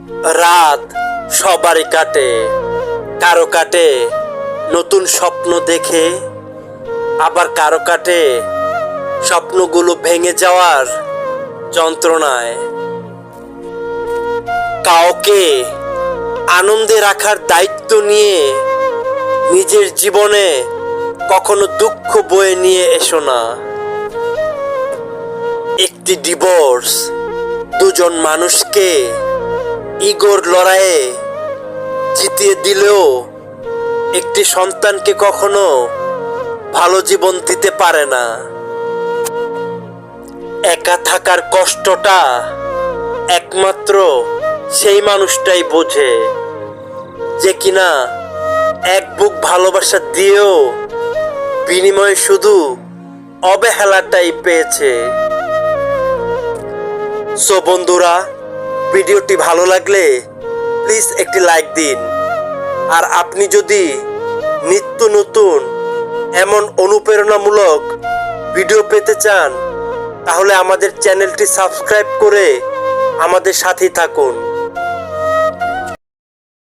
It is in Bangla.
রাত সবারই কাটে, কারো কাটে নতুন স্বপ্ন দেখে, আবার কারো কাটে স্বপ্নগুলো ভেঙে যাওয়ার যন্ত্রণায়। কাউকে আনন্দে রাখার দায়িত্ব নিয়ে নিজের জীবনে কখনো দুঃখ বয়ে নিয়ে এসো না। একটি ডিভোর্স দুজন মানুষকে ইগোর লড়াইয়ে জিতিয়ে দিলেও একটি সন্তানকে কখনো ভালো জীবন দিতে পারে না। একা থাকার কষ্টটা একমাত্র সেই মানুষটাই বোঝে যে কিনা এক বুক ভালোবাসা দিয়েও বিনিময়ে শুধু অবহেলাটাই পেয়েছে। সো বন্ধুরা, ভিডিওটি ভালো লাগলে প্লিজ একটি লাইক দিন। আর আপনি যদি নিত্য নতুন এমন অনুপ্রেরণামূলক ভিডিও পেতে চান তাহলে আমাদের চ্যানেলটি সাবস্ক্রাইব করে আমাদের সাথেই থাকুন।